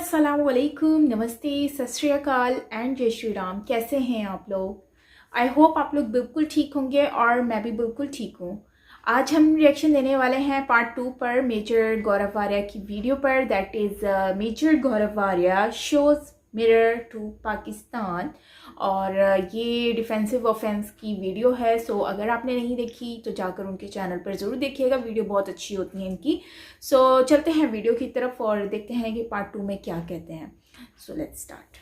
अस्सलामुअलैकुम, नमस्ते, सत श्री अकाल एंड जय श्री राम। कैसे हैं आप लोग? आई होप आप लोग बिल्कुल ठीक होंगे और मैं भी बिल्कुल ठीक हूँ। आज हम रिएक्शन देने वाले हैं पार्ट 2 पर मेजर गौरव वारिया की वीडियो पर, दैट इज़ मेजर गौरव वारिया शोज मिरर टू पाकिस्तान। और ये डिफेंसिव ऑफेंस की वीडियो है, सो अगर आपने नहीं देखी तो जाकर उनके चैनल पर ज़रूर देखिएगा, वीडियो बहुत अच्छी होती है इनकी। सो चलते हैं वीडियो की तरफ और देखते हैं कि पार्ट 2 में क्या कहते हैं। So let's start.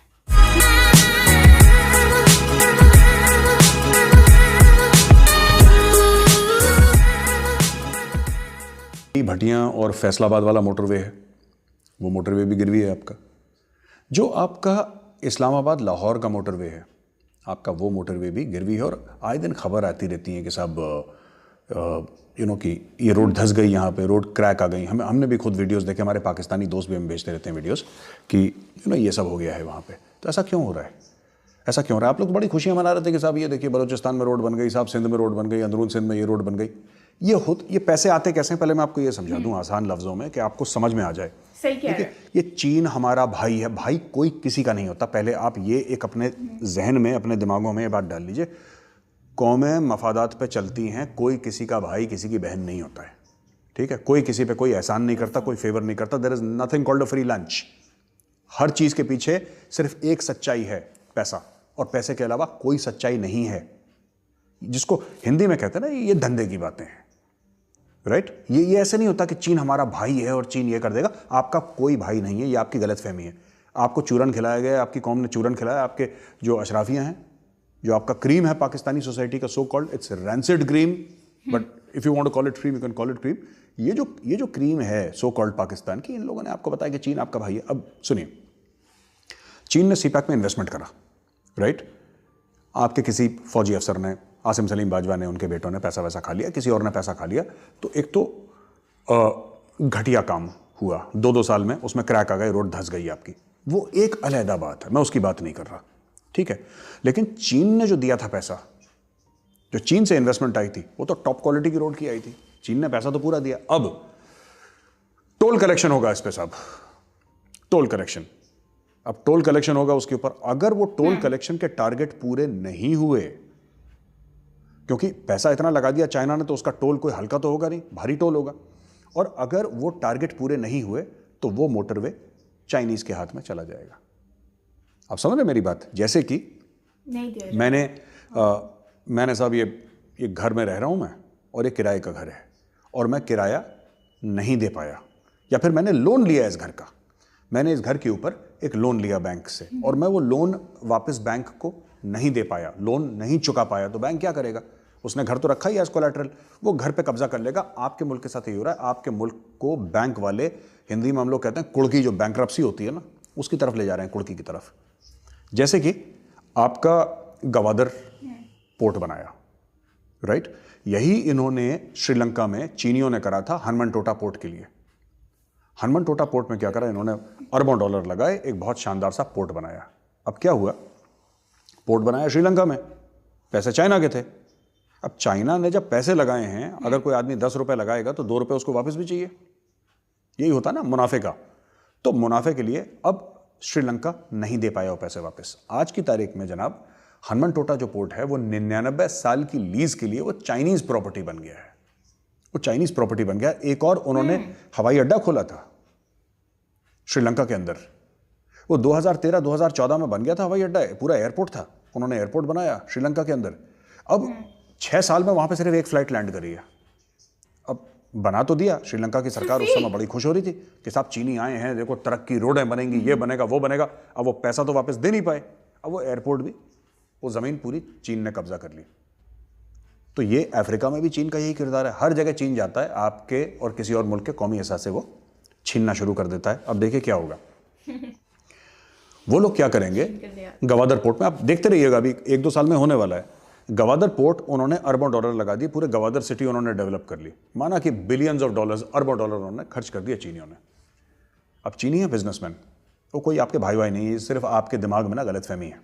भटियां और फैसलाबाद वाला मोटरवे है, वो मोटरवे भी गिरवी है आपका। जो आपका इस्लामाबाद लाहौर का मोटरवे है, आपका वो मोटरवे भी गिरवी है। और आए दिन खबर आती रहती है कि साहब कि ये रोड धंस गई, यहाँ पे रोड क्रैक आ गई। हमने भी खुद वीडियोस देखे, हमारे पाकिस्तानी दोस्त भी हमें भेजते रहते हैं वीडियोस कि ये सब हो गया है वहाँ पे। तो ऐसा क्यों हो रहा है? ऐसा क्यों हो रहा है? आप लोग बड़ी खुशियाँ मना रहे थे कि साहब ये देखिए बलूचिस्तान में रोड बन गई, साहब सिंध में रोड बन गई, अंदरून सिंध में ये रोड बन गई। ये पैसे आते कैसे हैं? पहले मैं आपको ये समझा दूं आसान लफ्जों में कि आपको समझ में आ जाए। सही कह रहे हैं। ये चीन हमारा भाई है, भाई कोई किसी का नहीं होता। पहले आप ये एक अपने जहन में, अपने दिमागों में ये बात डाल लीजिए। कौमें मफादात पे चलती हैं, कोई किसी का भाई किसी की बहन नहीं होता है, ठीक है? कोई किसी पे कोई एहसान नहीं करता, कोई फेवर नहीं करता। There is nothing called a free lunch. हर चीज के पीछे सिर्फ एक सच्चाई है, पैसा। और पैसे के अलावा कोई सच्चाई नहीं है, जिसको हिंदी में कहते हैं ना, ये धंधे की बातें हैं, राइट? ये ऐसे नहीं होता कि चीन हमारा भाई है और चीन ये कर देगा। आपका कोई भाई नहीं है, ये आपकी गलतफहमी है। आपको चूरन खिलाया गया, आपकी कौम ने चूरन खिलाया। आपके जो अशराफियां हैं, जो आपका क्रीम है पाकिस्तानी सोसाइटी का, so called it's rancid cream, but if you want to call it cream you can call it cream. ये जो क्रीम है सो कॉल्ड पाकिस्तान की, इन लोगों ने आपको बताया कि चीन आपका भाई है। अब सुनिए, चीन ने सीपैक में इन्वेस्टमेंट करा, राइट? आपके किसी फौजी अफसर ने, आसिम सलीम बाजवा ने, उनके बेटों ने पैसा वैसा खा लिया, किसी और ने पैसा खा लिया। तो एक तो घटिया काम हुआ, 2 साल में उसमें क्रैक आ गए, रोड धंस गई आपकी। वो एक अलहदा बात है, मैं उसकी बात नहीं कर रहा, ठीक है? लेकिन चीन ने जो दिया था पैसा, जो चीन से इन्वेस्टमेंट आई थी, वो तो टॉप क्वालिटी की रोड की आई थी। चीन ने पैसा तो पूरा दिया। अब टोल कलेक्शन होगा इस पे साहब, टोल कलेक्शन। अब टोल कलेक्शन होगा उसके ऊपर। अगर वो टोल कलेक्शन के टारगेट पूरे नहीं हुए, क्योंकि पैसा इतना लगा दिया चाइना ने, तो उसका टोल कोई हल्का तो होगा नहीं, भारी टोल होगा। और अगर वो टारगेट पूरे नहीं हुए तो वो मोटरवे चाइनीज के हाथ में चला जाएगा। आप समझ रहे मेरी बात? जैसे कि नहीं दे मैंने साहब ये घर में रह रहा हूं मैं, और ये किराए का घर है, और मैं किराया नहीं दे पाया, या फिर मैंने लोन लिया इस घर का। मैंने इस घर के ऊपर एक लोन लिया बैंक से, और मैं वो लोन वापस बैंक को नहीं दे पाया, लोन नहीं चुका पाया। तो बैंक क्या करेगा? उसने घर तो रखा ही है एज कोलैटरल, वो घर पे कब्जा कर लेगा। आपके मुल्क के साथ ये हो रहा है। आपके मुल्क को बैंक वाले, हिंदी में हम लोग कहते हैं कुड़की, जो बैंकरप्सी होती है ना, उसकी तरफ ले जा रहे हैं, कुड़की की तरफ। जैसे कि आपका गवादर पोर्ट बनाया, राइट? यही इन्होंने श्रीलंका में चीनियों ने करा था हनुमानटोटा पोर्ट के लिए। हनुमानटोटा पोर्ट में क्या करा इन्होंने? अरबों डॉलर लगाए, एक बहुत शानदार सा पोर्ट बनाया। अब क्या हुआ? पोर्ट बनाया श्रीलंका में, पैसे चाइना के थे। अब चाइना ने जब पैसे लगाए हैं, अगर कोई आदमी 10 रुपए लगाएगा तो 2 रुपए उसको वापस भी चाहिए। यही होता ना मुनाफे का। तो मुनाफे के लिए अब श्रीलंका नहीं दे पाया वो पैसे वापस। आज की तारीख में जनाब, हनुमानटोटा जो पोर्ट है वो 99 साल की लीज के लिए वो चाइनीज प्रॉपर्टी बन गया है। वो चाइनीज प्रॉपर्टी बन गया। एक और उन्होंने हवाई अड्डा खोला था श्रीलंका के अंदर। वो 2013-2014 में बन गया था हवाई अड्डा, पूरा एयरपोर्ट था। उन्होंने एयरपोर्ट बनाया श्रीलंका के अंदर। अब 6 साल में वहां पे सिर्फ एक फ्लाइट लैंड करी है। अब बना तो दिया, श्रीलंका की सरकार उस समय बड़ी खुश हो रही थी कि साहब चीनी आए हैं, देखो तरक्की, रोडें बनेंगी, ये बनेगा, वो बनेगा। अब वो पैसा तो वापस दे नहीं पाए। अब वो एयरपोर्ट भी, वो जमीन पूरी चीन ने कब्जा कर ली। तो ये अफ्रीका में भी चीन का यही किरदार है। हर जगह चीन जाता है, आपके और किसी और मुल्क के कौमी एहसास से वो छीनना शुरू कर देता है। अब देखिए क्या होगा। वो लोग क्या करेंगे गवादर पोर्ट में, आप देखते रहिएगा, अभी 1-2 साल में होने वाला है। गवादर पोर्ट उन्होंने अरबों डॉलर लगा दिए, पूरे गवादर सिटी उन्होंने डेवलप कर ली। माना कि बिलियंस ऑफ डॉलर्स, अरबों डॉलर उन्होंने खर्च कर दिए चीनियों ने। अब चीनी है बिजनेसमैन, वो कोई आपके भाई भाई नहीं है, सिर्फ आपके दिमाग में ना गलतफहमी है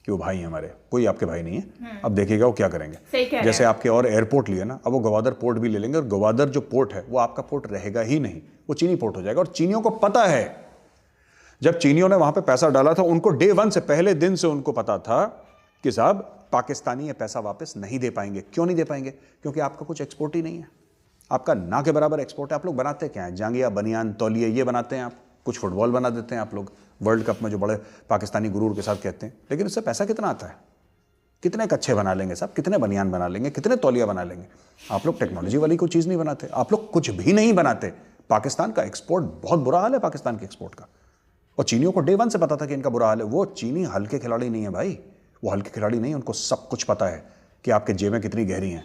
कि वो भाई हैं हमारे, कोई आपके भाई नहीं है। अब देखिएगा वो क्या करेंगे। जैसे आपके और एयरपोर्ट लिए ना, अब वो गवादर पोर्ट भी ले लेंगे, और गवादर जो पोर्ट है वो आपका पोर्ट रहेगा ही नहीं, वो चीनी पोर्ट हो जाएगा। और चीनियों को पता है जब चीनियों ने वहां पे पैसा डाला था, उनको डे वन से, पहले दिन से उनको पता था कि साहब पाकिस्तानी ये पैसा वापस नहीं दे पाएंगे। क्यों नहीं दे पाएंगे? क्योंकि आपका कुछ एक्सपोर्ट ही नहीं है, आपका ना के बराबर एक्सपोर्ट है। आप लोग बनाते क्या हैं? जांगिया, बनियान, तौलिए ये बनाते हैं आप, कुछ फुटबॉल बना देते हैं आप लोग वर्ल्ड कप में, जो बड़े पाकिस्तानी गुरूर के साथ कहते हैं। लेकिन उससे पैसा कितना आता है? कितने कच्छे बना लेंगे साहब, कितने बनियान बना लेंगे, कितने तौलिया बना लेंगे? आप लोग टेक्नोलॉजी वाली कोई चीज़ नहीं बनाते, आप लोग कुछ भी नहीं बनाते। पाकिस्तान का एक्सपोर्ट, बहुत बुरा हाल है पाकिस्तान के एक्सपोर्ट का। और चीनियों को डे वन से पता था कि इनका बुरा हाल है। वो चीनी हल्के खिलाड़ी नहीं है भाई, वो हल्के खिलाड़ी नहीं, उनको सब कुछ पता है कि आपके जेबें कितनी गहरी हैं।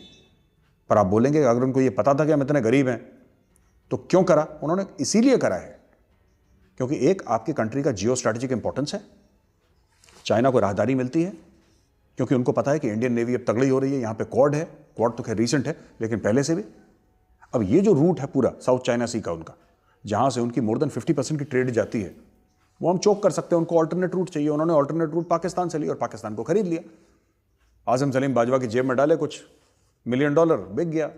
पर आप बोलेंगे अगर उनको ये पता था कि हम इतने गरीब हैं तो क्यों करा? उन्होंने इसीलिए करा है क्योंकि एक, आपकी कंट्री का जियो स्ट्रैटेजिक इंपॉर्टेंस है। चाइना को राहदारी मिलती है क्योंकि उनको पता है कि इंडियन नेवी अब तगड़ी हो रही है। यहाँ पे क्वाड है, क्वाड तो खैर रीसेंट है लेकिन पहले से भी। अब ये जो रूट है पूरा साउथ चाइना सी का उनका, जहाँ से उनकी मोर देन 50% की ट्रेड जाती है, वो हम चोक कर सकते हैं। उनको ऑल्टरनेट रूट चाहिए, उन्होंने ऑल्टरनेट रूट पाकिस्तान से लिया और पाकिस्तान को खरीद लिया। आजम सलीम बाजवा की जेब में डाले कुछ $1 मिलियन, बिक गया।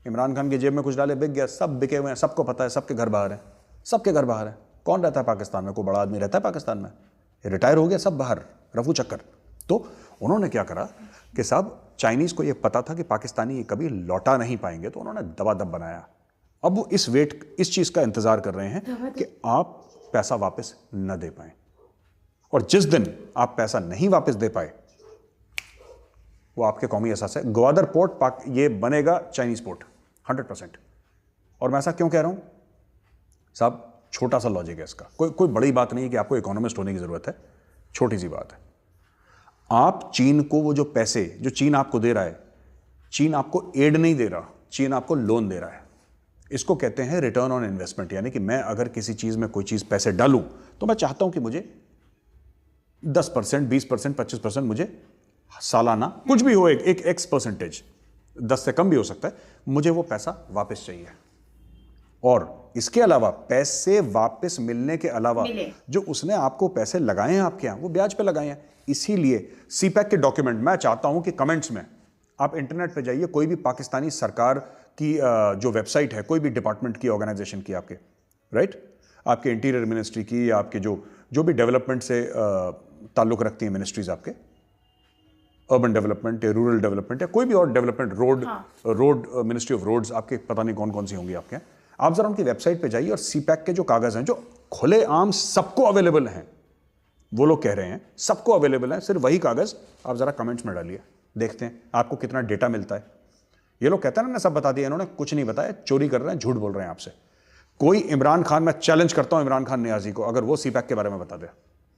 इमरान खान की जेब में कुछ डाले, बिक गया। सब बिके हुए हैं, सबको पता है, सबके घर बाहर है, सबके घर बाहर है। कौन रहता है पाकिस्तान में? कोई बड़ा आदमी रहता है पाकिस्तान में? रिटायर हो गया, सब बाहर, रफू चक्कर। तो उन्होंने क्या करा कि साहब चाइनीज़ को ये पता था कि पाकिस्तानी ये कभी लौटा नहीं पाएंगे, तो उन्होंने दबादब बनाया। अब वो इस चीज़ का इंतज़ार कर रहे हैं कि आप पैसा वापस न दे पाए। और जिस दिन आप पैसा नहीं वापस दे पाए, वो आपके कौमी एहसास है। ग्वादर पोर्ट ये बनेगा चाइनीज़ पोर्ट 100%। और मैं ऐसा क्यों कह रहा हूं साहब? छोटा सा लॉजिक है इसका, कोई बड़ी बात नहीं है कि आपको इकोनॉमिस्ट होने की ज़रूरत है, छोटी सी बात है। आप चीन को वो जो पैसे जो चीन आपको दे रहा है, चीन आपको एड नहीं दे रहा, चीन आपको लोन दे रहा है। इसको कहते हैं रिटर्न ऑन इन्वेस्टमेंट। यानी कि मैं अगर किसी चीज़ में कोई चीज़ पैसे डालूं तो मैं चाहता हूं कि मुझे 10%, 20%, 25% मुझे सालाना, कुछ भी हो, एक X%, 10 से कम भी हो सकता है, मुझे वो पैसा वापस चाहिए। और इसके अलावा पैसे वापस मिलने के अलावा जो उसने आपको पैसे लगाए हैं आपके यहाँ, वो ब्याज पे लगाए हैं। इसीलिए सीपैक के डॉक्यूमेंट, मैं चाहता हूं कि कमेंट्स में आप इंटरनेट पे जाइए, कोई भी पाकिस्तानी सरकार की जो वेबसाइट है, कोई भी डिपार्टमेंट की, ऑर्गेनाइजेशन की, आपके राइट, आपके इंटीरियर मिनिस्ट्री की, या आपके जो भी डेवलपमेंट से ताल्लुक़ रखती हैं मिनिस्ट्रीज, आपके अर्बन डेवलपमेंट या रूरल डेवलपमेंट या कोई भी और development, road ministry of roads, आपके पता नहीं कौन कौन सी होंगी आपके। आप जरा उनकी वेबसाइट पे जाइए और सीपैक के जो कागज़ हैं, जो खुले आम सबको अवेलेबल हैं, वो लोग कह रहे हैं सबको अवेलेबल है, सिर्फ वही कागज़ आप ज़रा कमेंट्स में डालिए, देखते हैं आपको कितना डेटा मिलता है। ये लोग कहते हैं ना सब बता दिया, इन्होंने कुछ नहीं बताया, चोरी कर रहे हैं, झूठ बोल रहे हैं आपसे। कोई इमरान खान, मैं चैलेंज करता हूं इमरान खान नियाजी को, अगर वो सीपैक के बारे में बता दे,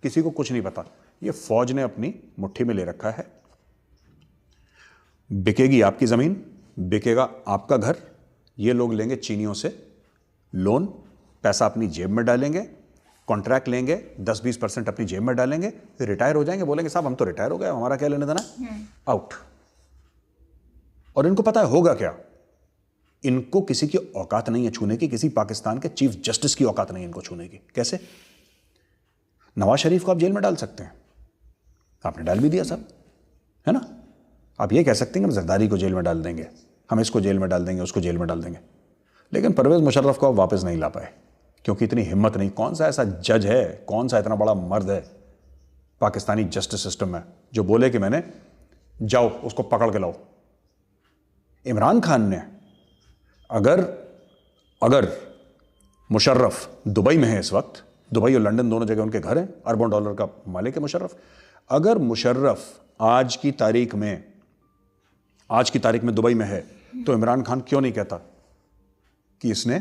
किसी को कुछ नहीं पता। ये फौज ने अपनी मुट्ठी में ले रखा है। बिकेगी आपकी ज़मीन, बिकेगा आपका घर, ये लोग लेंगे चीनियों से लोन, पैसा अपनी जेब में डालेंगे, कॉन्ट्रैक्ट लेंगे, 10-20% अपनी जेब में डालेंगे, फिर रिटायर हो जाएंगे, बोलेंगे साहब हम तो रिटायर हो गए, हमारा क्या लेने देना, आउट। और इनको पता है होगा क्या, इनको किसी की औकात नहीं है छूने की, किसी पाकिस्तान के चीफ जस्टिस की औकात नहीं है इनको छूने की। कैसे? नवाज शरीफ को आप जेल में डाल सकते हैं, आपने डाल भी दिया साहब, है ना। आप ये कह सकते हैं कि हम जरदारी को जेल में डाल देंगे, हम इसको जेल में डाल देंगे, उसको जेल में डाल देंगे, लेकिन परवेज मुशर्रफ को आप वापस नहीं ला पाए क्योंकि इतनी हिम्मत नहीं। कौन सा ऐसा जज है, कौन सा इतना बड़ा मर्द है पाकिस्तानी जस्टिस सिस्टम में जो बोले कि मैंने, जाओ उसको पकड़ के लाओ। इमरान खान ने अगर मुशर्रफ दुबई में है इस वक्त, दुबई और लंदन दोनों जगह उनके घर हैं, अरबों डॉलर का मालिक है मुशर्रफ। अगर मुशर्रफ आज की तारीख में दुबई में है तो इमरान खान क्यों नहीं कहता कि इसने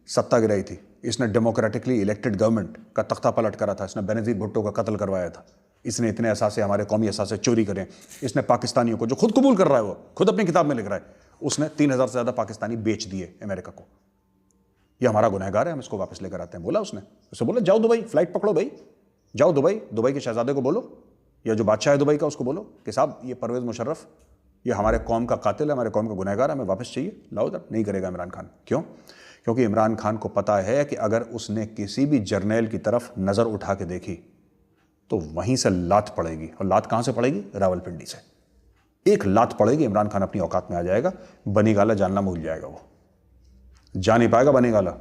सत्ता गिराई थी, इसने डेमोक्रेटिकली इलेक्टेड गवर्नमेंट का तख्ता पलट करा था, इसने बेनज़ीर भुट्टो का कत्ल करवाया था, इसने इतने असासे, हमारे कौमी असासे चोरी करें, इसने पाकिस्तानियों को, जो खुद कबूल कर रहा है, वो खुद अपनी किताब में लिख रहा है, उसने 3000 से ज़्यादा पाकिस्तानी बेच दिए अमेरिका को, ये हमारा गुनहगार है, हम इसको वापस लेकर आते हैं। बोला उसने बोला जाओ दुबई, फ्लाइट पकड़ो भाई, जाओ दुबई के शहजादे को बोलो, या जो बादशाह है दुबई का उसको बोलो कि साहब ये परवेज़ मुशर्रफ, ये हमारे कौम का कातिल है, हमारे कौम का गुनहगार है, हमें वापस चाहिए, लाओ इधर। नहीं करेगा इमरान खान। क्यों? क्योंकि इमरान खान को पता है कि अगर उसने किसी भी जर्नैल की तरफ नज़र उठा के देखी तो वहीं से लात पड़ेगी। और लात कहाँ से पड़ेगी? रावलपिंडी से। एक लात पड़ेगी, इमरान खान अपनी औकात में आ जाएगा, बनी गाला जानना भूल जाएगा, वो जा नहीं पाएगा बनी गाला।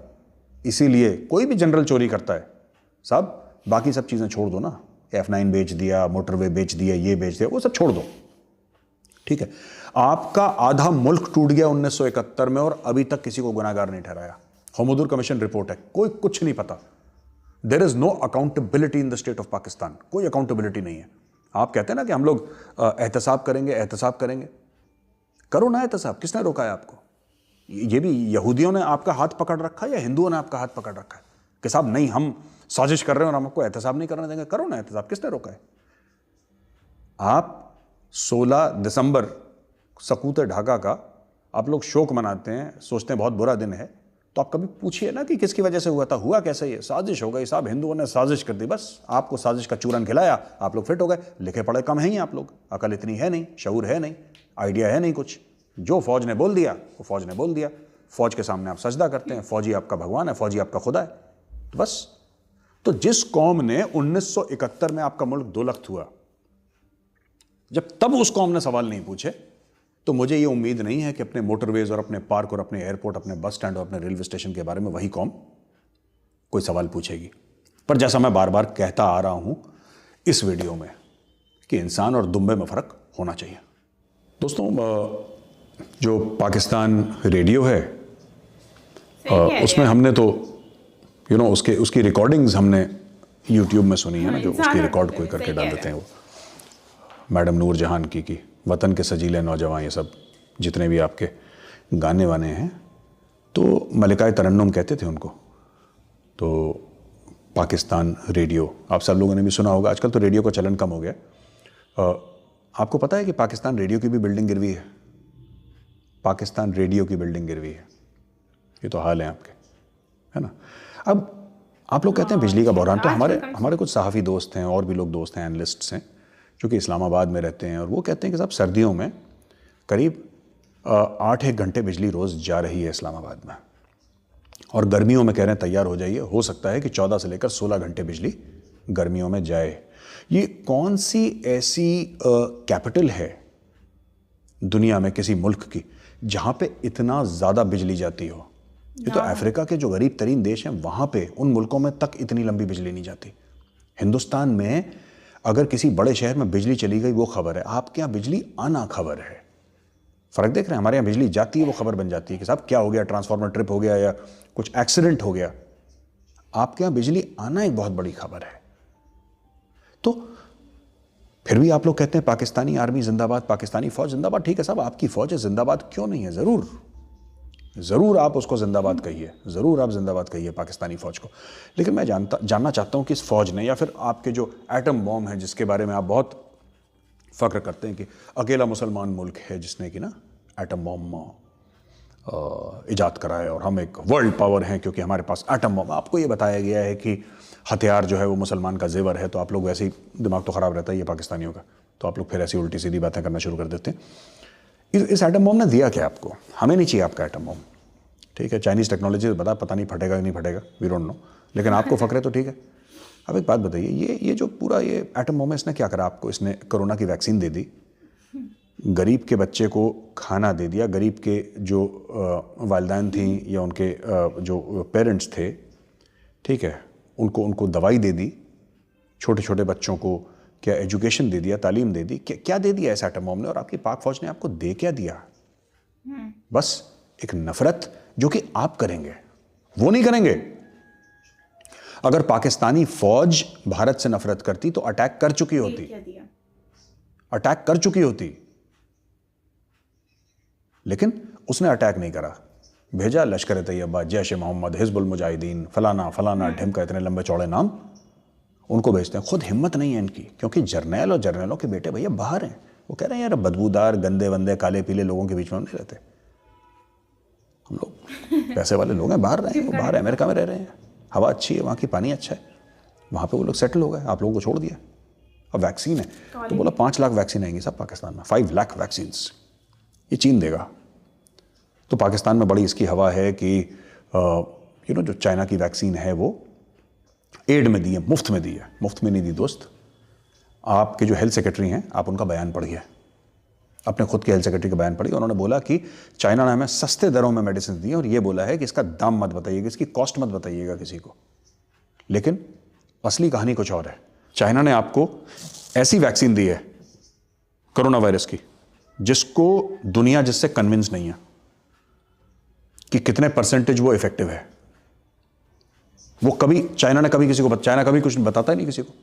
इसीलिए कोई भी जनरल चोरी करता है साहब, बाकी सब चीज़ें छोड़ दो ना, F9 बेच दिया, मोटरवे बेच दिया, ये बेच दिया, वो सब छोड़ दो, ठीक है। आपका आधा मुल्क टूट गया 1971 में और अभी तक किसी को गुनाहगार नहीं ठहराया। हमदूर कमीशन रिपोर्ट है, कोई कुछ नहीं पता। There is no accountability in the state of Pakistan, कोई अकाउंटेबिलिटी नहीं है। आप कहते हैं ना कि हम लोग एहतसाब करेंगे, एहतसाब करेंगे, करो ना एहतसाब, किसने रोका है आपको? ये भी यहूदियों ने आपका हाथ पकड़ रखा है या हिंदुओं ने आपका हाथ पकड़ रखा है कि साहब नहीं, हम साजिश कर रहे हैं और हम आपको एहतसाब नहीं करने देंगे? करो ना एहतसाब, किसने रोका है? आप 16 दिसंबर सकूत ढाका का आप लोग शोक मनाते हैं, सोचते हैं बहुत बुरा दिन है, तो आप कभी पूछिए ना कि किसकी वजह से हुआ था, हुआ कैसे? ये साजिश हो गई साहब, हिंदुओं ने साजिश कर दी, बस आपको साजिश का चूरन खिलाया, आप लोग फिट हो गए। लिखे पढ़े कम हैं ही आप लोग, अकल इतनी है नहीं, शऊर है नहीं, आइडिया है नहीं कुछ। जो फौज ने बोल दिया वो फौज ने बोल दिया, फौज के सामने आप सजदा करते हैं, फौजी आपका भगवान है, फौजी आपका खुदा है, तो बस। तो जिस कौम ने 1971 में आपका मुल्क दो लख्त हुआ, जब तब उस कौम ने सवाल नहीं पूछे, तो मुझे ये उम्मीद नहीं है कि अपने मोटरवेज और अपने पार्क और अपने एयरपोर्ट, अपने बस स्टैंड और अपने रेलवे स्टेशन के बारे में वही कौम कोई सवाल पूछेगी। पर जैसा मैं बार बार कहता आ रहा हूं इस वीडियो में कि इंसान और दुम्बे में फ़र्क होना चाहिए। दोस्तों, जो पाकिस्तान रेडियो है उसमें हमने तो उसकी रिकॉर्डिंग्स हमने यूट्यूब में सुनी है ना, जो उसकी रिकॉर्ड कोई करके डाल देते हैं, वो मैडम नूर जहान की वतन के सजीले नौजवान, ये सब जितने भी आपके गाने वाने हैं, तो मलिकाए तरन्नुम कहते थे उनको। तो पाकिस्तान रेडियो आप सब लोगों ने भी सुना होगा। आजकल तो रेडियो का चलन कम हो गया। आपको पता है कि पाकिस्तान रेडियो की भी बिल्डिंग गिरवी है? पाकिस्तान रेडियो की बिल्डिंग गिरवी है। ये तो हाल है आपके, है ना। अब आप लोग कहते हैं बिजली का बहरान, तो हमारे कुछ सहाफ़ी दोस्त हैं और भी लोग दोस्त हैं, एनालिस्ट्स हैं जो कि इस्लामाबाद में रहते हैं, और वो कहते हैं कि साहब सर्दियों में करीब 8-1 घंटे बिजली रोज़ जा रही है इस्लामाबाद में, और गर्मियों में कह रहे हैं तैयार हो जाइए, हो सकता है कि 14 से लेकर 16 घंटे बिजली गर्मियों में जाए। ये कौन सी ऐसी कैपिटल है दुनिया में किसी मुल्क की जहाँ पे इतना ज़्यादा बिजली जाती हो? ये तो अफ्रीका के जो गरीब तरीन देश हैं वहाँ पे, उन मुल्कों में तक इतनी लंबी बिजली नहीं जाती। हिंदुस्तान में अगर किसी बड़े शहर में बिजली चली गई वो खबर है, आपके यहाँ बिजली आना खबर है। फ़र्क देख रहे हैं? हमारे यहाँ बिजली जाती है वो खबर बन जाती है कि साहब क्या हो गया, ट्रांसफार्मर ट्रिप हो गया या कुछ एक्सीडेंट हो गया। आपके यहाँ बिजली आना एक बहुत बड़ी खबर है। तो फिर भी आप लोग कहते हैं पाकिस्तानी आर्मी जिंदाबाद, पाकिस्तानी फ़ौज जिंदाबाद। ठीक है साहब, आपकी फ़ौज है, जिंदाबाद क्यों नहीं है? ज़रूर आप उसको जिंदाबाद कहिए, ज़रूर आप जिंदाबाद कहिए पाकिस्तानी फ़ौज को। लेकिन मैं जानना चाहता हूँ कि इस फ़ौज ने, या फिर आपके जो एटम बॉम्ब है जिसके बारे में आप बहुत फ़ख्र करते हैं कि अकेला मुसलमान मुल्क है जिसने कि ना एटम बॉम्ब ईजाद कराया और हम एक वर्ल्ड पावर हैं क्योंकि हमारे पास एटम बॉम्ब। आपको ये बताया गया है कि हथियार जो है वो मुसलमान का जेवर है, तो आप लोग वैसे ही, दिमाग तो ख़राब रहता है ये पाकिस्तानियों का, तो आप लोग फिर ऐसी उल्टी सीधी बातें करना शुरू कर देते हैं। इस एटम बॉम्ब ने दिया क्या आपको? हमें नहीं चाहिए आपका एटम बॉम्ब, ठीक है। चाइनीज़ टेक्नोलॉजी पता नहीं फटेगा कि नहीं फटेगा, वी डोंट नो, लेकिन आपको फ़ख्र है तो ठीक है। अब एक बात बताइए, ये जो पूरा ये एटम बॉम्ब है, इसने क्या करा आपको? इसने कोरोना की वैक्सीन दे दी, गरीब के बच्चे को खाना दे दिया, गरीब के जो वालिदैन थी या उनके जो पेरेंट्स थे, ठीक है, उनको दवाई दे दी, छोटे छोटे बच्चों को क्या एजुकेशन दे दिया, तालीम दे दी। क्या दे दिया इस एटम बॉम्ब ने? और आपकी पाक फौज ने आपको दे क्या दिया? बस एक नफरत जो कि आप करेंगे, वो नहीं करेंगे। अगर पाकिस्तानी फौज भारत से नफरत करती तो अटैक कर चुकी होती, लेकिन उसने अटैक नहीं करा। भेजा लश्कर तैयबा, जैश मोहम्मद, हिजबुल मुजाहिदीन, फलाना ढिमका, इतने लंबे चौड़े नाम उनको भेजते हैं। खुद हिम्मत नहीं है इनकी, क्योंकि जर्नैल और जर्नैलों के बेटे भैया बाहर हैं। वो कह रहे हैं यार बदबूदार गंदे वंदे काले पीले लोगों के बीच में हम नहीं रहते, हम लोग पैसे वाले लोग हैं, बाहर रहे हैं, वो बाहर अमेरिका में रह रहे हैं, हवा अच्छी है वहाँ की, पानी अच्छा है, वहाँ पे वो लोग सेटल हो गए, आप लोगों को छोड़ दिया। अब वैक्सीन है तो बोला 5 लाख वैक्सीन आएंगी सब पाकिस्तान में, 5 लाख वैक्सीन ये चीन देगा। तो पाकिस्तान में बड़ी इसकी हवा है कि जो चाइना की वैक्सीन है वो एड में दी है, मुफ्त में दी है। मुफ्त में नहीं दी दोस्त। आपके जो हेल्थ सेक्रेटरी हैं, आप उनका बयान पढ़िए, अपने खुद के हेल्थ सेक्रेटरी का बयान पढ़िए। उन्होंने बोला कि चाइना ने हमें सस्ते दरों में मेडिसिन दी है और ये बोला है कि इसका दाम मत बताइएगा, इसकी कॉस्ट मत बताइएगा किसी को, लेकिन असली कहानी कुछ और है। चाइना ने आपको ऐसी वैक्सीन दी है कोरोना वायरस की जिसको दुनिया जिससे कन्विंस नहीं है कि कितने परसेंटेज वो इफेक्टिव है। वो कभी चाइना ने कभी किसी को चाइना कभी कुछ बताता ही नहीं किसी को।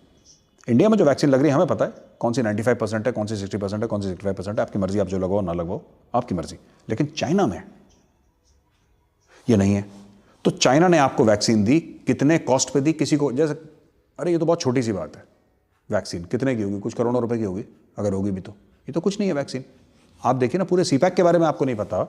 इंडिया में जो वैक्सीन लग रही है हमें पता है कौन सी 95% है, कौन सी 60% है, कौन सी 65% है। आपकी मर्जी, आप जो लगवाओ ना लगवाओ, आपकी मर्जी। लेकिन चाइना में ये नहीं है। तो चाइना ने आपको वैक्सीन दी, कितने कॉस्ट पे दी किसी को, जैसे अरे ये तो बहुत छोटी सी बात है, वैक्सीन कितने की होगी, कुछ करोड़ों रुपए की होगी, अगर होगी भी तो ये तो कुछ नहीं है वैक्सीन। आप देखिए ना, पूरे सीपैक के बारे में आपको नहीं पता,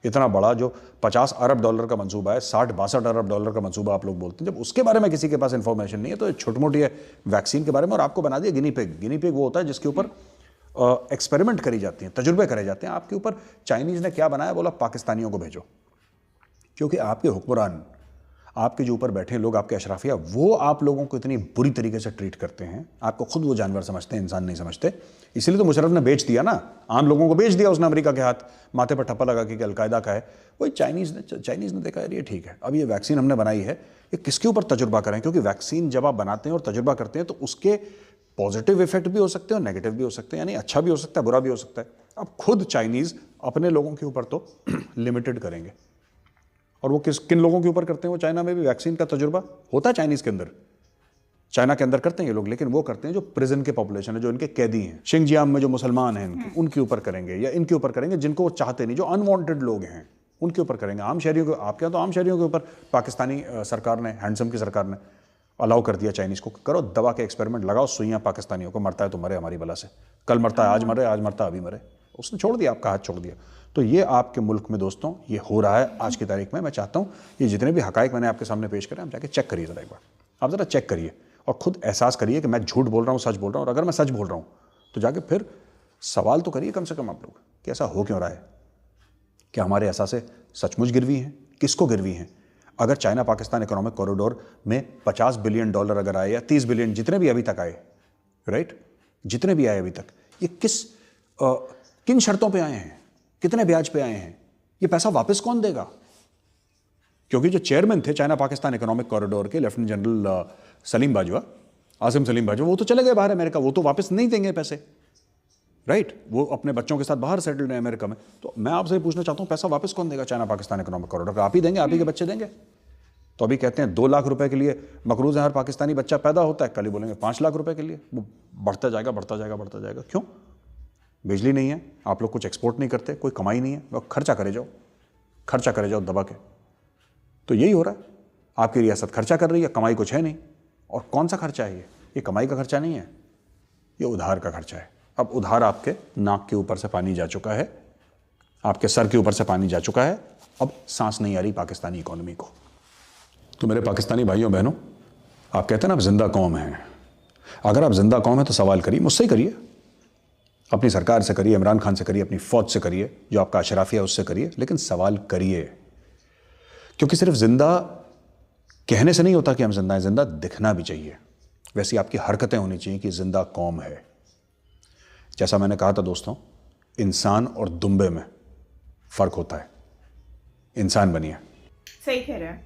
इतना बड़ा जो $50 अरब का मंसूबा है, 60-62 अरब डॉलर का मंसूबा आप लोग बोलते हैं, जब उसके बारे में किसी के पास इंफॉर्मेशन नहीं है तो छोटी मोटी है वैक्सीन के बारे में। और आपको बना दिया गिनी पिग। गिनी पिग वो होता है जिसके ऊपर एक्सपेरिमेंट करी जाती हैं, तजुर्बे करे जाते हैं आपके ऊपर। चाइनीज़ ने क्या बनाया, बोला पाकिस्तानियों को भेजो, क्योंकि आपके हुक्मरान, आपके जो ऊपर बैठे लोग, आपके अशराफिया, वो आप लोगों को इतनी बुरी तरीके से ट्रीट करते हैं, आपको खुद वो जानवर समझते हैं, इंसान नहीं समझते। इसलिए तो मुशर्रफ ने बेच दिया ना, आम लोगों को बेच दिया उसने अमेरिका के हाथ, माथे पर ठप्पा लगा कि अलकायदा का है। वही चाइनीज़ ने देखा यार ये ठीक है, अब ये वैक्सीन हमने बनाई है, ये किसके ऊपर तजुर्बा करें, क्योंकि वैक्सीन जब आप बनाते हैं और तजुर्बा करते हैं तो उसके पॉजिटिव इफेक्ट भी हो सकते हैं और नेगेटिव भी हो सकते हैं, यानी अच्छा भी हो सकता है, बुरा भी हो सकता है। अब खुद चाइनीज़ अपने लोगों के ऊपर तो लिमिटेड करेंगे, और वो किन लोगों के ऊपर करते हैं, वो चाइना में भी वैक्सीन का तजुर्बा होता है चाइनीज़ के अंदर, चाइना के अंदर करते हैं ये लोग, लेकिन वो करते हैं जो प्रिजन के पॉपुलेशन है, जो इनके कैदी हैं, शिंगजियांग में जो मुसलमान हैं उनके ऊपर करेंगे, या इनके ऊपर करेंगे जिनको वो चाहते नहीं, जो अनवांटेड लोग हैं उनके ऊपर करेंगे। आम शहरियों के, आपके यहाँ तो आम शहरियों के ऊपर पाकिस्तानी सरकार ने, हैंडसम की सरकार ने अलाउ कर दिया चाइनीज़ को, करो दवा के एक्सपेरिमेंट, लगाओ सुइयाँ पाकिस्तानियों को, मरता है तो मरे हमारी बला से, कल मरता है आज मरे, आज मरता है अभी मरे, उसने छोड़ दिया, आपका हाथ छोड़ दिया। तो ये आपके मुल्क में दोस्तों ये हो रहा है आज की तारीख में। मैं चाहता हूँ ये जितने भी हकाइक मैंने आपके सामने पेश करे, हम जाके चेक करिए ज़रा एक बार, आप ज़रा चेक करिए और खुद एहसास करिए कि मैं झूठ बोल रहा हूँ, सच बोल रहा हूँ। और अगर मैं सच बोल रहा हूँ तो जाके फिर सवाल तो करिए कम से कम आप लोग कि ऐसा हो क्यों रहा है, क्या हमारे एहसासें सचमुच गिरवी हैं, किसको गिरवी हैं। अगर चाइना पाकिस्तान इकोनॉमिक कॉरिडोर में $50 बिलियन अगर आए, या 30 बिलियन, जितने भी अभी तक आए, राइट, जितने भी आए अभी तक, ये किन शर्तों पे आए हैं, कितने ब्याज पे आए हैं, ये पैसा वापस कौन देगा। क्योंकि जो चेयरमैन थे चाइना पाकिस्तान इकोनॉमिक कॉरिडोर के, लेफ्टिनेंट जनरल सलीम बाजवा, आसिम सलीम बाजवा, वो तो चले गए बाहर अमेरिका, वो तो वापस नहीं देंगे पैसे, राइट, वो अपने बच्चों के साथ बाहर सेटल्ड हैं अमेरिका में। तो मैं आपसे पूछना चाहता हूँ, पैसा वापस कौन देगा चाइना पाकिस्तान इकोनॉमिक कॉरिडोर का? आप ही देंगे, आप ही के बच्चे देंगे। तो अभी कहते हैं 2 लाख रुपए के लिए मकरूज है हर पाकिस्तानी बच्चा पैदा होता है, कल ही बोलेंगे 5 लाख रुपए के लिए, वो बढ़ता जाएगा बढ़ता जाएगा बढ़ता जाएगा। क्यों? बिजली नहीं है, आप लोग कुछ एक्सपोर्ट नहीं करते, कोई कमाई नहीं है, वो खर्चा करे जाओ दबा के। तो यही हो रहा है, आपकी रियासत खर्चा कर रही है, कमाई कुछ है नहीं। और कौन सा खर्चा है ये कमाई का खर्चा नहीं है, ये उधार का खर्चा है। अब उधार आपके नाक के ऊपर से पानी जा चुका है, आपके सर के ऊपर से पानी जा चुका है, अब सांस नहीं आ रही पाकिस्तानी इकोनॉमी को। तो मेरे पाकिस्तानी भाइयों बहनों, आप कहते हैं ना आप जिंदा कौम हैं, अगर आप जिंदा कौम हैं तो सवाल करिए, मुझसे ही करिए, अपनी सरकार से करिए, इमरान खान से करिए, अपनी फौज से करिए, जो आपका अशराफिया उससे करिए, लेकिन सवाल करिए। क्योंकि सिर्फ जिंदा कहने से नहीं होता कि हम जिंदा हैं, जिंदा दिखना भी चाहिए। वैसी आपकी हरकतें होनी चाहिए कि जिंदा कौम है। जैसा मैंने कहा था दोस्तों, इंसान और दुम्बे में फर्क होता है, इंसान बनिए। सही कह रहे हैं।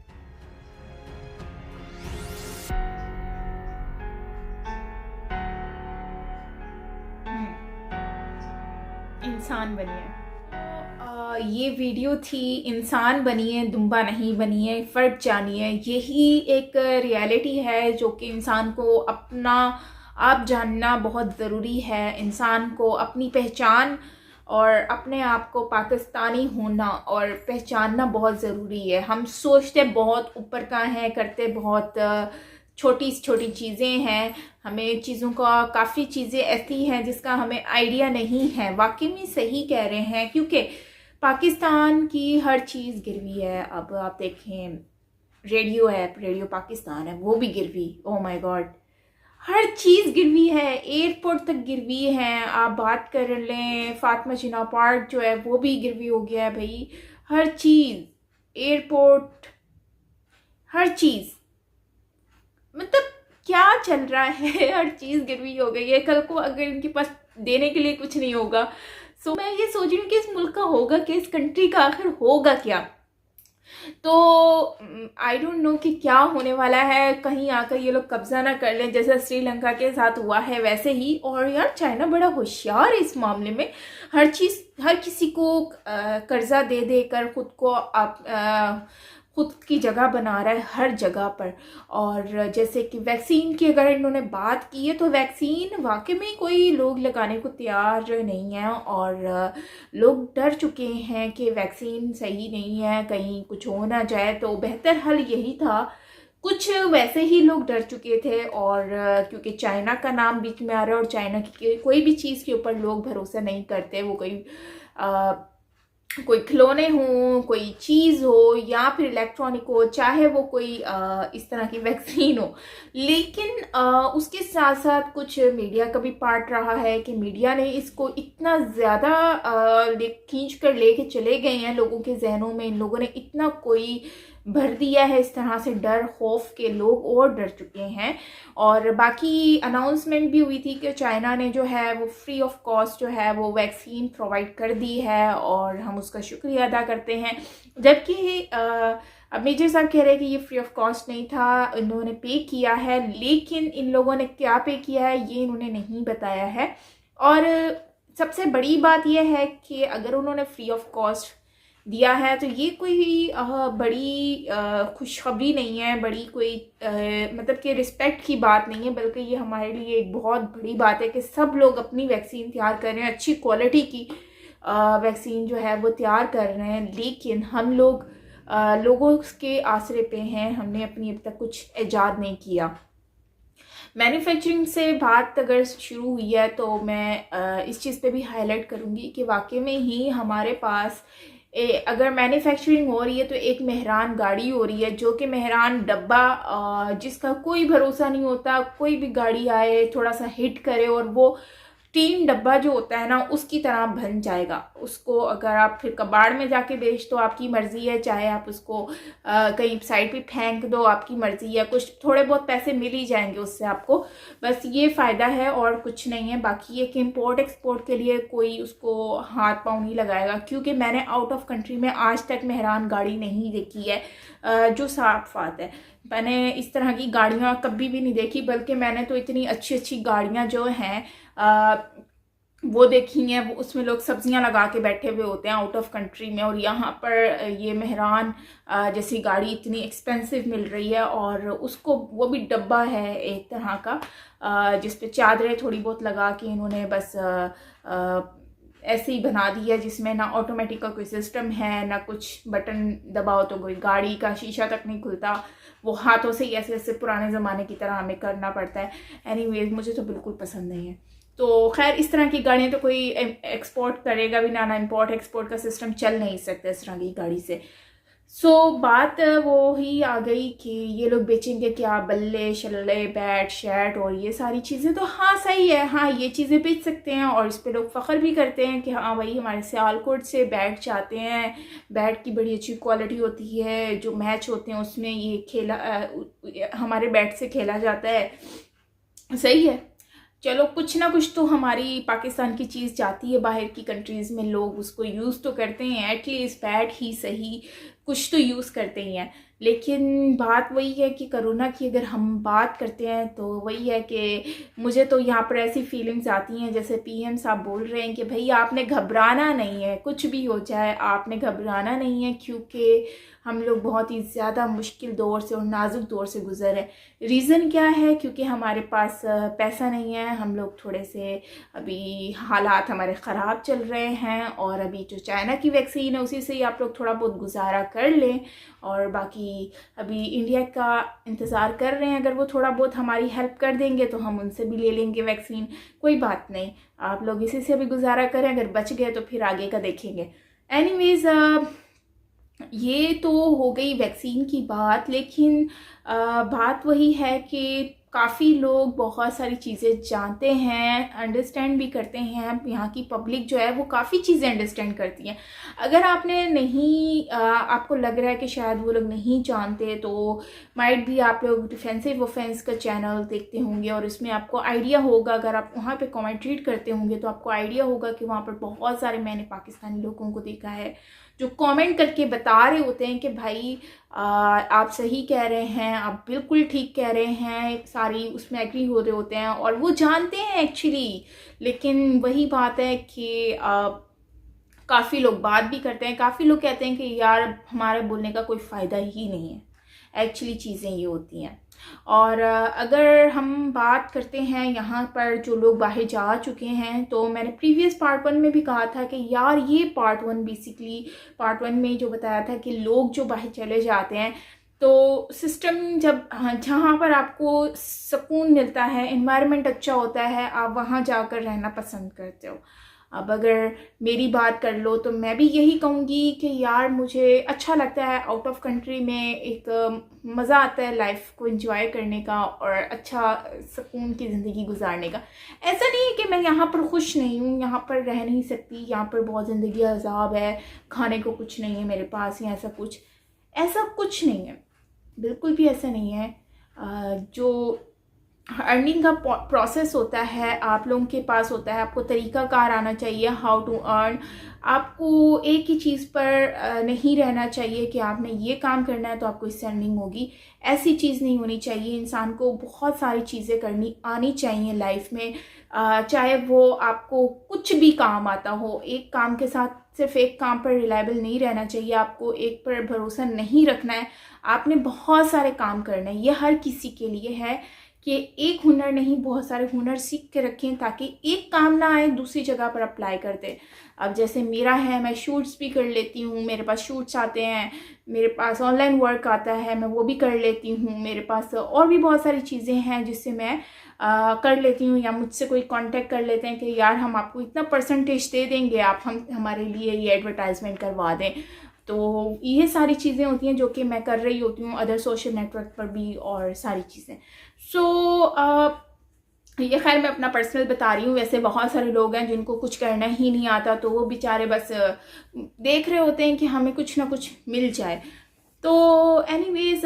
इंसान बनिए। ये वीडियो थी इंसान बनिए, दुम्बा नहीं बनिए, फ़र्क जानिए। यही एक रियलिटी है जो कि इंसान को अपना आप जानना बहुत ज़रूरी है। इंसान को अपनी पहचान और अपने आप को पाकिस्तानी होना और पहचानना बहुत ज़रूरी है। हम सोचते बहुत ऊपर का है, करते बहुत छोटी छोटी चीज़ें हैं, हमें चीज़ों का काफ़ी चीज़ें ऐसी हैं जिसका हमें आइडिया नहीं है। वाकई में सही कह रहे हैं, क्योंकि पाकिस्तान की हर चीज़ गिरवी है। अब आप देखें, रेडियो है, रेडियो पाकिस्तान है, वो भी गिरवी, ओह माय गॉड, हर चीज़ गिरवी है, एयरपोर्ट तक गिरवी है। आप बात कर लें फातिमा जिन्ना पार्क जो है वो भी गिरवी हो गया है भाई। हर चीज़, एयरपोर्ट, हर चीज़, मतलब क्या चल रहा है, हर चीज़ गिरवी हो गई है। कल को अगर इनके पास देने के लिए कुछ नहीं होगा, सो मैं ये सोच रही हूँ कि इस मुल्क का होगा क्या, इस कंट्री का आखिर होगा क्या। तो आई डोंट नो कि क्या होने वाला है, कहीं आकर ये लोग कब्जा ना कर लें जैसा श्रीलंका के साथ हुआ है वैसे ही। और यार चाइना बड़ा होशियार है इस मामले में, हर चीज़ हर किसी को कर्जा दे दे कर खुद को खुद की जगह बना रहा है हर जगह पर। और जैसे कि वैक्सीन की अगर इन्होंने बात की है तो वैक्सीन वाकई में कोई लोग लगाने को तैयार नहीं है, और लोग डर चुके हैं कि वैक्सीन सही नहीं है, कहीं कुछ हो ना जाए। तो बेहतर हल यही था, कुछ वैसे ही लोग डर चुके थे। और क्योंकि चाइना का नाम बीच में आ रहा है और चाइना की कोई भी चीज़ के ऊपर लोग भरोसा नहीं करते, वो कोई खिलौने हों, कोई चीज़ हो या फिर इलेक्ट्रॉनिक हो, चाहे वो कोई इस तरह की वैक्सीन हो। लेकिन उसके साथ साथ कुछ मीडिया का भी पार्ट रहा है कि मीडिया ने इसको इतना ज़्यादा खींच कर लेके चले गए हैं लोगों के जहनों में, इन लोगों ने इतना कोई भर दिया है इस तरह से डर खौफ के, लोग और डर चुके हैं। और बाकी अनाउंसमेंट भी हुई थी कि चाइना ने जो है वो फ्री ऑफ कॉस्ट जो है वो वैक्सीन प्रोवाइड कर दी है, और हम उसका शुक्रिया अदा करते हैं। जबकि अब मेजर साहब कह रहे हैं कि ये फ्री ऑफ कॉस्ट नहीं था, इन्होंने पे किया है, लेकिन इन लोगों ने क्या पे किया है ये इन्होंने नहीं बताया है। और सबसे बड़ी बात यह है कि अगर उन्होंने फ्री ऑफ कॉस्ट दिया है तो ये कोई बड़ी खुशखबरी नहीं है, बड़ी कोई मतलब कि रिस्पेक्ट की बात नहीं है, बल्कि ये हमारे लिए एक बहुत बड़ी बात है कि सब लोग अपनी वैक्सीन तैयार कर रहे हैं, अच्छी क्वालिटी की वैक्सीन जो है वो तैयार कर रहे हैं। लेकिन हम लोग लोगों के आसरे पे हैं, हमने अपनी अब तक कुछ ईजाद नहीं किया। मैन्युफैक्चरिंग से बात अगर शुरू हुई है तो मैं इस चीज़ पे भी हाईलाइट करूँगी कि वाकई में ही हमारे पास अगर मैन्युफैक्चरिंग हो रही है तो एक मेहरान गाड़ी हो रही है, जो कि मेहरान डब्बा जिसका कोई भरोसा नहीं होता, कोई भी गाड़ी आए थोड़ा सा हिट करे और वो टीन डब्बा जो होता है ना उसकी तरह बन जाएगा। उसको अगर आप फिर कबाड़ में जाके बेच तो आपकी मर्ज़ी है, चाहे आप उसको कहीं साइड पे फेंक दो, आपकी मर्ज़ी है, कुछ थोड़े बहुत पैसे मिल ही जाएंगे उससे आपको, बस ये फ़ायदा है और कुछ नहीं है। बाकी ये कि इम्पोर्ट एक्सपोर्ट के लिए कोई उसको हाथ पाँव नहीं लगाएगा, क्योंकि मैंने आउट ऑफ कंट्री में आज तक मेहरान गाड़ी नहीं देखी है, जो साफ बात है। मैंने इस तरह की गाड़ियाँ कभी भी नहीं देखी, बल्कि मैंने तो इतनी अच्छी अच्छी गाड़ियाँ जो हैं वो देखी हैं, वो उसमें लोग सब्जियां लगा के बैठे हुए होते हैं आउट ऑफ कंट्री में, और यहाँ पर ये मेहरान जैसी गाड़ी इतनी एक्सपेंसिव मिल रही है, और उसको वो भी डब्बा है एक तरह का जिस पे चादरें थोड़ी बहुत लगा के इन्होंने बस ऐसे ही बना दी है, जिसमें ना ऑटोमेटिक का कोई सिस्टम है, ना कुछ बटन दबाओ तो कोई गाड़ी का शीशा तक नहीं खुलता, वो हाथों से ही ऐसे ऐसे पुराने ज़माने की तरह हमें करना पड़ता है। एनीवेज मुझे तो बिल्कुल पसंद नहीं है। तो खैर इस तरह की गाड़ियाँ तो कोई एक्सपोर्ट करेगा भी ना इम्पोर्ट एक्सपोर्ट का सिस्टम चल नहीं सकता इस तरह की गाड़ी से। बात वो ही आ गई कि ये लोग बेचेंगे क्या, बल्ले शल्ले बैट शर्ट और ये सारी चीज़ें, तो हाँ सही है, हाँ ये चीज़ें बेच सकते हैं और इस पे लोग फ़ख्र भी करते हैं कि हाँ भाई हमारे सियालकोट से बैट चाहते हैं, बैट की बड़ी अच्छी क्वालिटी होती है, जो मैच होते हैं उसमें ये खेला हमारे बैट से खेला जाता है। सही है, चलो कुछ ना कुछ तो हमारी पाकिस्तान की चीज़ जाती है बाहर की कंट्रीज़ में, लोग उसको यूज़ तो करते हैं, एटलीस्ट बैट ही सही कुछ तो यूज़ करते ही हैं। लेकिन बात वही है कि कोरोना की अगर हम बात करते हैं तो वही है कि मुझे तो यहाँ पर ऐसी फीलिंग्स आती हैं जैसे पीएम साहब बोल रहे हैं कि भाई आपने घबराना नहीं है, कुछ भी हो जाए आपने घबराना नहीं है, क्योंकि हम लोग बहुत ही ज़्यादा मुश्किल दौर से और नाजुक दौर से गुजर है। रीज़न क्या है? क्योंकि हमारे पास पैसा नहीं है, हम लोग थोड़े से अभी हालात हमारे ख़राब चल रहे हैं, और अभी जो चाइना की वैक्सीन है उसी से ही आप लोग थोड़ा बहुत गुजारा कर लें, और बाकी अभी इंडिया का इंतज़ार कर रहे हैं, अगर वो थोड़ा बहुत हमारी हेल्प कर देंगे तो हम उनसे भी ले लेंगे वैक्सीन, कोई बात नहीं, आप लोग इसी से भी गुजारा करें, अगर बच गए तो फिर आगे का देखेंगे। एनीवेज़ ये तो हो गई वैक्सीन की बात, लेकिन बात वही है कि काफ़ी लोग बहुत सारी चीज़ें जानते हैं, अंडरस्टैंड भी करते हैं, यहाँ की पब्लिक जो है वो काफ़ी चीज़ें अंडरस्टैंड करती हैं। अगर आपने नहीं आपको लग रहा है कि शायद वो लोग नहीं जानते, तो माइट भी आप लोग डिफेंसिव ऑफेंस का चैनल देखते होंगे और इसमें आपको आइडिया होगा, अगर आप वहाँ पे कमेंट रीड करते होंगे तो आपको आइडिया होगा कि वहाँ पर बहुत सारे मैंने पाकिस्तानी लोगों को देखा है जो कमेंट करके बता रहे होते हैं कि भाई आप सही कह रहे हैं, आप बिल्कुल ठीक कह रहे हैं, सारी उसमें एग्री हो रहे होते हैं और वो जानते हैं एक्चुअली। लेकिन वही बात है कि काफ़ी लोग बात भी करते हैं, काफ़ी लोग कहते हैं कि यार हमारे बोलने का कोई फ़ायदा ही नहीं है। एक्चुअली चीज़ें ये होती हैं। और अगर हम बात करते हैं यहाँ पर जो लोग बाहर जा चुके हैं, तो मैंने प्रीवियस पार्ट 1 में भी कहा था कि यार ये पार्ट 1 बेसिकली पार्ट 1 में जो बताया था कि लोग जो बाहर चले जाते हैं तो सिस्टम जब जहाँ पर आपको सुकून मिलता है, एनवायरनमेंट अच्छा होता है, आप वहाँ जाकर रहना पसंद करते हो। अब अगर मेरी बात कर लो तो मैं भी यही कहूँगी कि यार मुझे अच्छा लगता है आउट ऑफ कंट्री में, एक मज़ा आता है लाइफ को एंजॉय करने का और अच्छा सुकून की ज़िंदगी गुजारने का। ऐसा नहीं है कि मैं यहाँ पर खुश नहीं हूँ, यहाँ पर रह नहीं सकती, यहाँ पर बहुत ज़िंदगी अजाब है, खाने को कुछ नहीं है मेरे पास या ऐसा कुछ नहीं है, बिल्कुल भी ऐसा नहीं है। जो अर्निंग का प्रोसेस होता है आप लोगों के पास होता है, आपको तरीक़ाकार आना चाहिए हाउ टू अर्न। आपको एक ही चीज़ पर नहीं रहना चाहिए कि आपने ये काम करना है तो आपको इससे अर्निंग होगी, ऐसी चीज़ नहीं होनी चाहिए। इंसान को बहुत सारी चीज़ें करनी आनी चाहिए लाइफ में, चाहे वो आपको कुछ भी काम आता हो। एक काम के साथ सिर्फ एक काम पर रिलायबल नहीं रहना चाहिए, आपको एक पर भरोसा नहीं रखना है, आपने बहुत सारे काम करने हैं। ये हर किसी के लिए है कि एक हुनर नहीं, बहुत सारे हुनर सीख के रखें ताकि एक काम ना आए दूसरी जगह पर अप्लाई कर दें। अब जैसे मेरा है, मैं शूट्स भी कर लेती हूँ, मेरे पास शूट्स आते हैं, मेरे पास ऑनलाइन वर्क आता है, मैं वो भी कर लेती हूँ, मेरे पास और भी बहुत सारी चीज़ें हैं जिससे मैं कर लेती हूँ। या मुझसे कोई कांटेक्ट कर लेते हैं कि यार हम आपको इतना परसेंटेज दे देंगे, आप हमारे लिए ये एडवर्टाइजमेंट करवा दें। तो ये सारी चीज़ें होती हैं जो कि मैं कर रही होती हूँ अदर सोशल नेटवर्क पर भी और सारी चीज़ें। ये खैर मैं अपना पर्सनल बता रही हूँ, वैसे बहुत सारे लोग हैं जिनको कुछ करना ही नहीं आता, तो वो बेचारे बस देख रहे होते हैं कि हमें कुछ ना कुछ मिल जाए। तो एनीवेज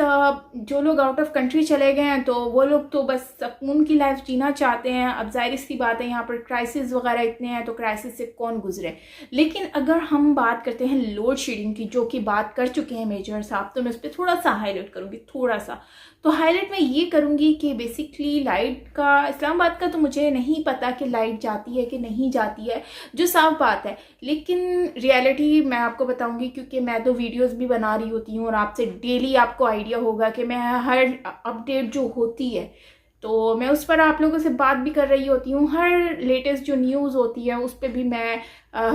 जो लोग आउट ऑफ कंट्री चले गए हैं तो वो लोग तो बस सुकून की लाइफ जीना चाहते हैं। अब जाहिर सी बात है यहाँ पर क्राइसिस वगैरह इतने हैं तो क्राइसिस से कौन गुजरे। लेकिन अगर हम बात करते हैं लोड शेडिंग की, जो कि बात कर चुके हैं मेजर साहब, तो मैं उस पर थोड़ा सा हाईलाइट करूँगी। थोड़ा सा तो हाईलाइट मैं ये करूँगी कि बेसिकली लाइट का, इस्लामाबाद का तो मुझे नहीं पता कि लाइट जाती है कि नहीं जाती है, जो साफ बात है, लेकिन रियलिटी मैं आपको बताऊंगी क्योंकि मैं तो वीडियोस भी बना रही होती हूँ और आपसे डेली आपको आइडिया होगा कि मैं हर अपडेट जो होती है तो मैं उस पर आप लोगों से बात भी कर रही होती हूँ। हर लेटेस्ट जो न्यूज़ होती है उस पर भी मैं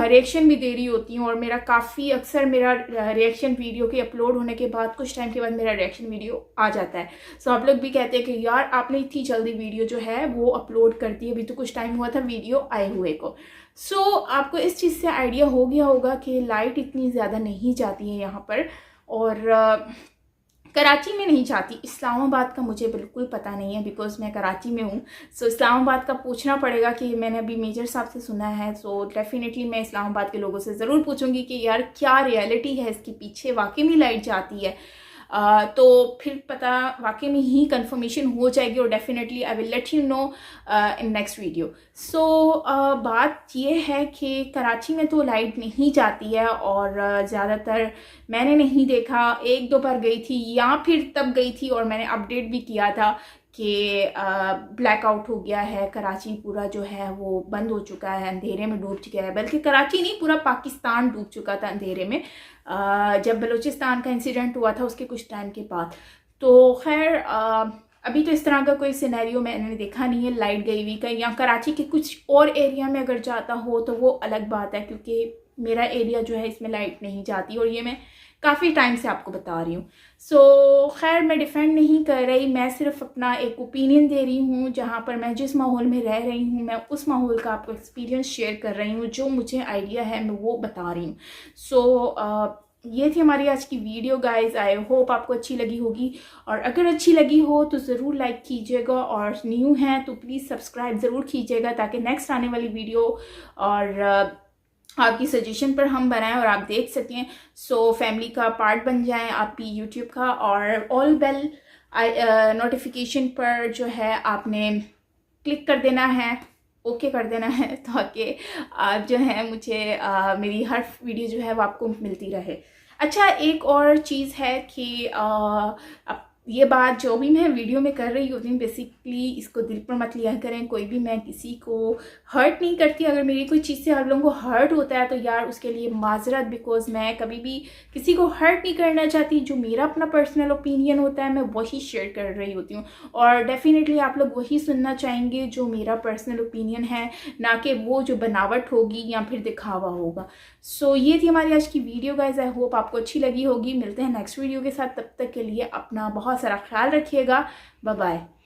रिएक्शन भी दे रही होती हूँ और मेरा काफ़ी अक्सर मेरा रिएक्शन वीडियो के अपलोड होने के बाद कुछ टाइम के बाद मेरा रिएक्शन वीडियो आ जाता है। सो आप लोग भी कहते हैं कि यार आपने इतनी जल्दी वीडियो जो है वो अपलोड कर दी, अभी तो कुछ टाइम हुआ था वीडियो आए हुए को। सो आपको इस चीज़ से आइडिया हो गया होगा कि लाइट इतनी ज़्यादा नहीं जाती है यहाँ पर, और कराची में नहीं जाती। इस्लामाबाद का मुझे बिल्कुल पता नहीं है बिकॉज मैं कराची में हूँ। सो इस्लामाबाद का पूछना पड़ेगा कि मैंने अभी मेजर साहब से सुना है, सो डेफिनेटली मैं इस्लामाबाद के लोगों से ज़रूर पूछूंगी कि यार क्या रियलिटी है इसके पीछे, वाकई में लाइट जाती है। तो फिर पता वाकई में ही कंफर्मेशन हो जाएगी और definitely I will let you know in next video. So बात ये है कि कराची में तो लाइट नहीं जाती है और ज़्यादातर मैंने नहीं देखा, एक दो बार गई थी या फिर तब गई थी और मैंने अपडेट भी किया था कि ब्लैकआउट हो गया है, कराची पूरा जो है वो बंद हो चुका है, अंधेरे में डूब चुका है। बल्कि कराची नहीं, पूरा पाकिस्तान डूब चुका था अंधेरे में जब बलूचिस्तान का इंसिडेंट हुआ था उसके कुछ टाइम के बाद। तो खैर अभी तो इस तरह का कोई सिनेरियो मैंने देखा नहीं है लाइट गई हुई का। या कराची के कुछ और एरिया में अगर जाता हो तो वो अलग बात है, क्योंकि मेरा एरिया जो है इसमें लाइट नहीं जाती और ये मैं काफ़ी टाइम से आपको बता रही हूँ। सो खैर मैं डिफेंड नहीं कर रही, मैं सिर्फ अपना एक ओपिनियन दे रही हूँ। जहाँ पर मैं जिस माहौल में रह रही हूँ मैं उस माहौल का आपको एक्सपीरियंस शेयर कर रही हूँ, जो मुझे आइडिया है मैं वो बता रही हूँ। सो ये थी हमारी आज की वीडियो गाइज। आई होप आपको अच्छी लगी होगी, और अगर अच्छी लगी हो तो ज़रूर लाइक कीजिएगा, और न्यू हैं तो प्लीज़ सब्सक्राइब ज़रूर कीजिएगा ताकि नेक्स्ट आने वाली वीडियो और आपकी सजेशन पर हम बनाएं और आप देख सकें। सो फैमिली का पार्ट बन जाएं आप भी यूट्यूब का, और ऑल बेल नोटिफिकेशन पर जो है आपने क्लिक कर देना है ओके कर देना है ताकि आप जो है मुझे मेरी हर वीडियो जो है वो आपको मिलती रहे। अच्छा, एक और चीज़ है कि अब ये बात जो भी मैं वीडियो में कर रही होती हूँ, बेसिकली इसको दिल पर मत लिया करें। कोई भी मैं किसी को हर्ट नहीं करती। अगर मेरी कोई चीज़ से आप लोगों को हर्ट होता है तो यार उसके लिए माजरत, बिकॉज मैं कभी भी किसी को हर्ट नहीं करना चाहती। जो मेरा अपना पर्सनल ओपिनियन होता है मैं वही शेयर कर रही होती हूँ, और डेफिनेटली आप लोग वही सुनना चाहेंगे जो मेरा पर्सनल ओपिनियन है, ना कि वो जो बनावट होगी या फिर दिखावा होगा। सो ये थी हमारी आज की वीडियो गाइज। आई होप आपको अच्छी लगी होगी। मिलते हैं नेक्स्ट वीडियो के साथ, तब तक के लिए अपना बहुत सारा ख्याल रखिएगा। Bye bye.